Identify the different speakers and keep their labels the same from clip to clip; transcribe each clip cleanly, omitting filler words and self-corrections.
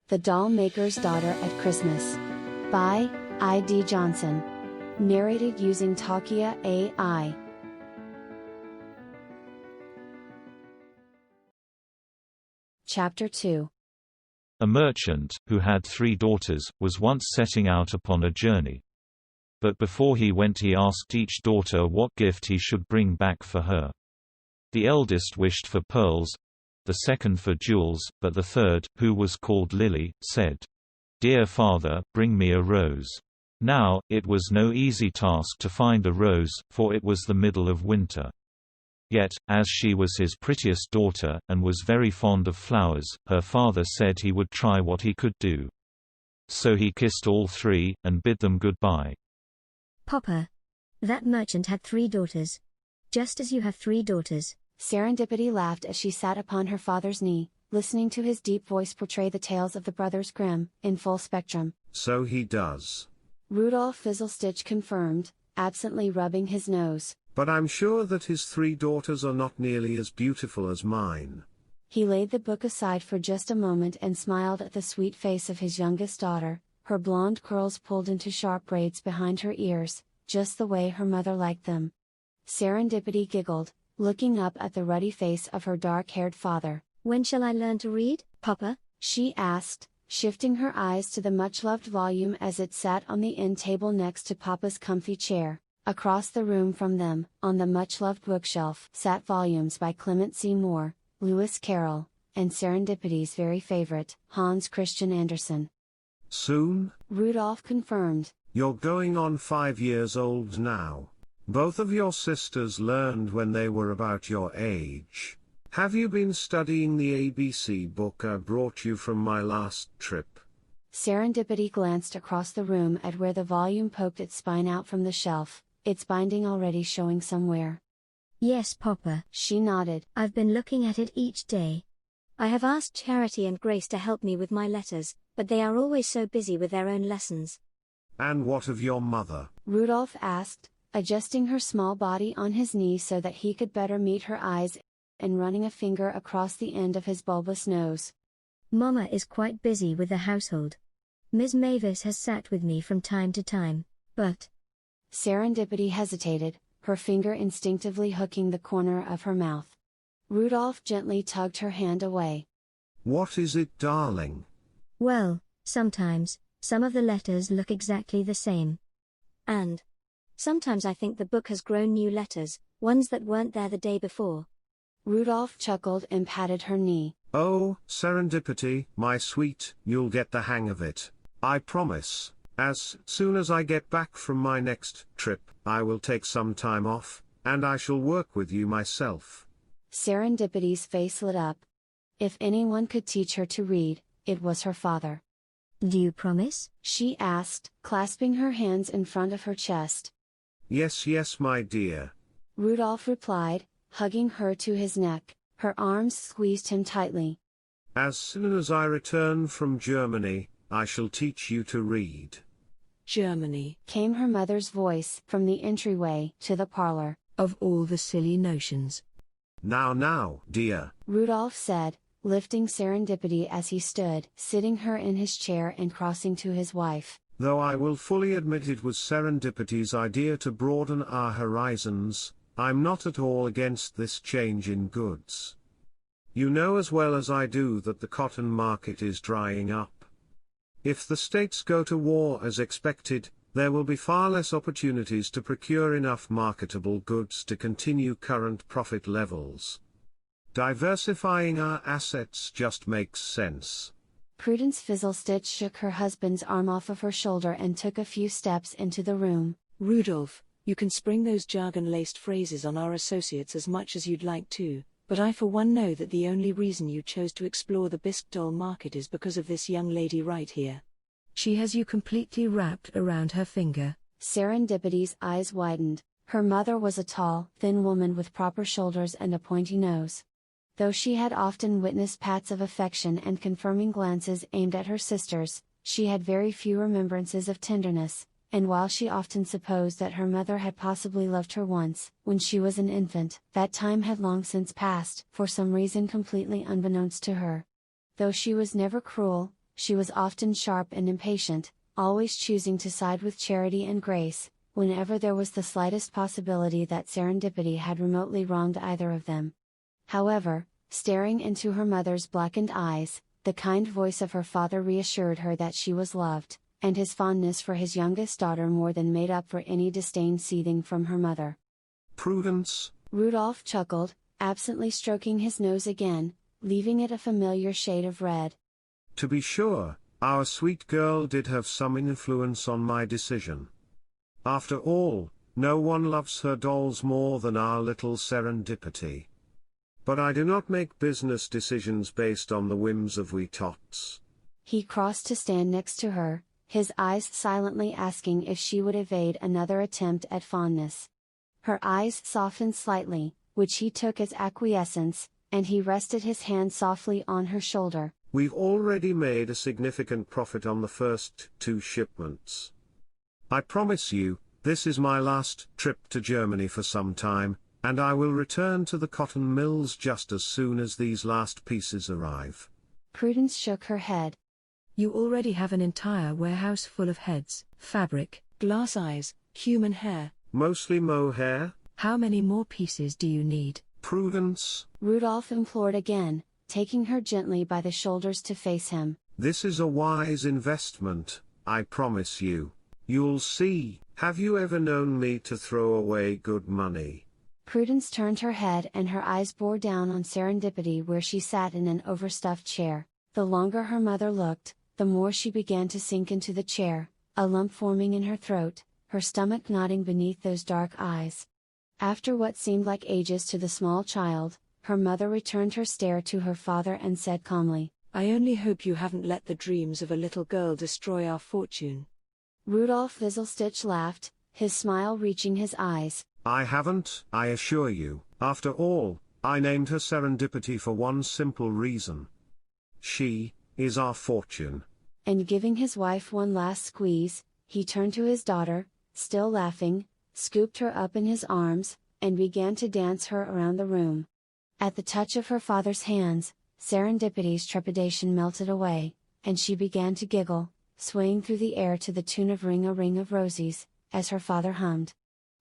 Speaker 1: The Doll Maker's Daughter at Christmas. By I.D. Johnson. Narrated using Talkia AI. Chapter 2.
Speaker 2: A merchant, who had 3 daughters, was once setting out upon a journey. But before he went he asked each daughter what gift he should bring back for her. The eldest wished for pearls, the second for jewels, but the third, who was called Lily, said, "Dear father, bring me a rose." Now, it was no easy task to find a rose, for it was the middle of winter. Yet, as she was his prettiest daughter, and was very fond of flowers, her father said he would try what he could do. So he kissed all 3, and bid them goodbye.
Speaker 3: "Papa, that merchant had 3 daughters. Just as you have 3 daughters."
Speaker 1: Serendipity laughed as she sat upon her father's knee, listening to his deep voice portray the tales of the brothers Grimm, in full spectrum.
Speaker 4: "So he does,"
Speaker 1: Rudolph Fizzlestitch confirmed, absently rubbing his nose.
Speaker 4: "but I'm sure that his 3 daughters are not nearly as beautiful as mine."
Speaker 1: He laid the book aside for just a moment and smiled at the sweet face of his youngest daughter, her blonde curls pulled into sharp braids behind her ears, just the way her mother liked them. Serendipity giggled, looking up at the ruddy face of her dark-haired father.
Speaker 3: "When shall I learn to read, Papa?"
Speaker 1: she asked, shifting her eyes to the much-loved volume as it sat on the end table next to Papa's comfy chair. Across the room from them, on the much-loved bookshelf, sat volumes by Clement C. Moore, Lewis Carroll, and Serendipity's very favorite, Hans Christian Andersen.
Speaker 4: "Soon?"
Speaker 1: Rudolph confirmed.
Speaker 4: "You're going on 5 years old now. Both of your sisters learned when they were about your age. Have you been studying the ABC book I brought you from my last trip?"
Speaker 1: Serendipity glanced across the room at where the volume poked its spine out from the shelf, its binding already showing somewhere.
Speaker 3: "Yes, Papa,"
Speaker 1: she nodded.
Speaker 3: "I've been looking at it each day. I have asked Charity and Grace to help me with my letters, but they are always so busy with their own lessons."
Speaker 4: "And what of your mother?"
Speaker 1: Rudolph asked, adjusting her small body on his knee so that he could better meet her eyes, and running a finger across the end of his bulbous nose.
Speaker 3: "Mama is quite busy with the household. Miss Mavis has sat with me from time to time, but—"
Speaker 1: Serendipity hesitated, her finger instinctively hooking the corner of her mouth. Rudolph gently tugged her hand away.
Speaker 4: "What is it, darling?"
Speaker 3: "Well, sometimes, some of the letters look exactly the same. And sometimes I think the book has grown new letters, ones that weren't there the day before."
Speaker 1: Rudolph chuckled and patted her knee.
Speaker 4: "Oh, Serendipity, my sweet, you'll get the hang of it. I promise. As soon as I get back from my next trip, I will take some time off, and I shall work with you myself."
Speaker 1: Serendipity's face lit up. If anyone could teach her to read, it was her father.
Speaker 3: "Do you promise?"
Speaker 1: she asked, clasping her hands in front of her chest.
Speaker 4: "Yes, yes, my dear,"
Speaker 1: Rudolph replied, hugging her to his neck. Her arms squeezed him tightly.
Speaker 4: "As soon as I return from Germany, I shall teach you to read."
Speaker 5: "Germany,"
Speaker 1: came her mother's voice from the entryway to the parlor.
Speaker 5: "of all the silly notions."
Speaker 4: Now, dear,"
Speaker 1: Rudolph said, lifting Serendipity as he stood, sitting her in his chair and crossing to his wife.
Speaker 4: "though I will fully admit it was Serendipity's idea to broaden our horizons, I'm not at all against this change in goods. You know as well as I do that the cotton market is drying up. If the states go to war as expected, there will be far less opportunities to procure enough marketable goods to continue current profit levels. Diversifying our assets just makes sense."
Speaker 1: Prudence Fizzlestitch shook her husband's arm off of her shoulder and took a few steps into the room.
Speaker 5: "Rudolph, you can spring those jargon-laced phrases on our associates as much as you'd like to, but I for one know that the only reason you chose to explore the bisque doll market is because of this young lady right here. She has you completely wrapped around her finger."
Speaker 1: Serendipity's eyes widened. Her mother was a tall, thin woman with proper shoulders and a pointy nose. Though she had often witnessed pats of affection and confirming glances aimed at her sisters, she had very few remembrances of tenderness, and while she often supposed that her mother had possibly loved her once, when she was an infant, that time had long since passed, for some reason completely unbeknownst to her. Though she was never cruel, she was often sharp and impatient, always choosing to side with Charity and Grace, whenever there was the slightest possibility that Serendipity had remotely wronged either of them. However, staring into her mother's blackened eyes, the kind voice of her father reassured her that she was loved, and his fondness for his youngest daughter more than made up for any disdain seething from her mother.
Speaker 4: Prudence?
Speaker 1: Rudolph chuckled, absently stroking his nose again, leaving it a familiar shade of red.
Speaker 4: To be sure, our sweet girl did have some influence on my decision. After all, no one loves her dolls more than our little Serendipity. But I do not make business decisions based on the whims of we tots.
Speaker 1: He crossed to stand next to her, his eyes silently asking if she would evade another attempt at fondness. Her eyes softened slightly, which he took as acquiescence, and he rested his hand softly on her shoulder.
Speaker 4: We've already made a significant profit on the first 2 shipments. I promise you, this is my last trip to Germany for some time, and I will return to the cotton mills just as soon as these last pieces arrive.
Speaker 1: Prudence shook her head.
Speaker 5: You already have an entire warehouse full of heads, fabric, glass eyes, human hair.
Speaker 4: Mostly mohair.
Speaker 5: How many more pieces do you need?
Speaker 4: Prudence?
Speaker 1: Rudolph implored again, taking her gently by the shoulders to face him.
Speaker 4: This is a wise investment, I promise you. You'll see. Have you ever known me to throw away good money?
Speaker 1: Prudence turned her head and her eyes bore down on Serendipity where she sat in an overstuffed chair. The longer her mother looked, the more she began to sink into the chair, a lump forming in her throat, her stomach knotting beneath those dark eyes. After what seemed like ages to the small child, her mother returned her stare to her father and said calmly,
Speaker 5: I only hope you haven't let the dreams of a little girl destroy our fortune.
Speaker 1: Rudolph Fizzlestitch laughed, his smile reaching his eyes.
Speaker 4: I haven't, I assure you. After all, I named her Serendipity for one simple reason. She is our fortune.
Speaker 1: And giving his wife one last squeeze, he turned to his daughter, still laughing, scooped her up in his arms, and began to dance her around the room. At the touch of her father's hands, Serendipity's trepidation melted away, and she began to giggle, swaying through the air to the tune of Ring a Ring of Rosies, as her father hummed.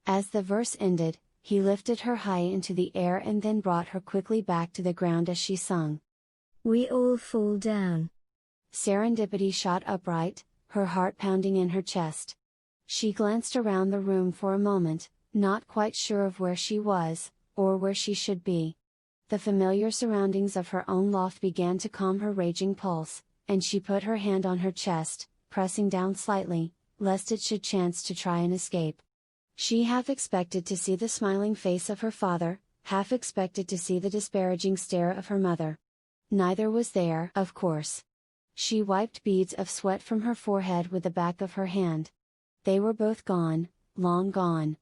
Speaker 1: As the verse ended, he lifted her high into the air and then brought her quickly back to the ground as she sung.
Speaker 3: We all fall down.
Speaker 1: Serendipity shot upright, her heart pounding in her chest. She glanced around the room for a moment, not quite sure of where she was, or where she should be. The familiar surroundings of her own loft began to calm her raging pulse, and she put her hand on her chest, pressing down slightly, lest it should chance to try and escape. She half expected to see the smiling face of her father, half expected to see the disparaging stare of her mother. Neither was there, of course. She wiped beads of sweat from her forehead with the back of her hand. They were both gone, long gone.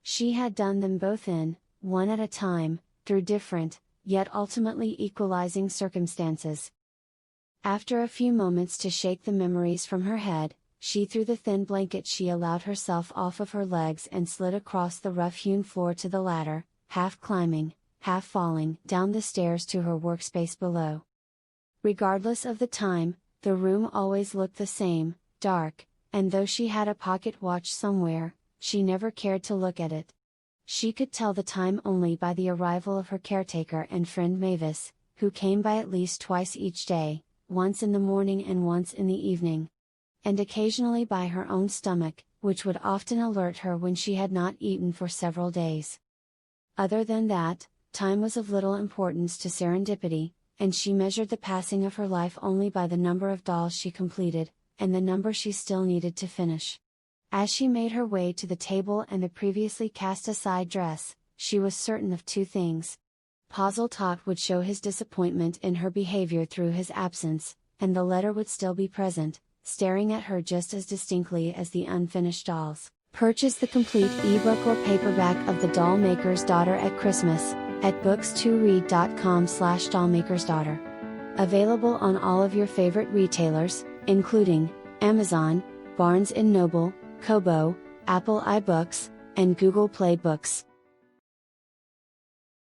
Speaker 1: She had done them both in, one at a time, through different, yet ultimately equalizing circumstances. After a few moments to shake the memories from her head, she threw the thin blanket she allowed herself off of her legs and slid across the rough-hewn floor to the ladder, half climbing, half falling down the stairs to her workspace below. Regardless of the time, the room always looked the same, dark, and though she had a pocket watch somewhere, she never cared to look at it. She could tell the time only by the arrival of her caretaker and friend Mavis, who came by at least twice each day, once in the morning and once in the evening. And occasionally by her own stomach, which would often alert her when she had not eaten for several days. Other than that, time was of little importance to Serendipity, and she measured the passing of her life only by the number of dolls she completed, and the number she still needed to finish. As she made her way to the table and the previously cast-aside dress, she was certain of two things. Tot would show his disappointment in her behavior through his absence, and the letter would still be present, staring at her just as distinctly as the unfinished dolls. Purchase the complete ebook or paperback of The Dollmaker's Daughter at Christmas, at books2read.com/dollmakersdaughter. Available on all of your favorite retailers, including Amazon, Barnes & Noble, Kobo, Apple iBooks, and Google Play Books.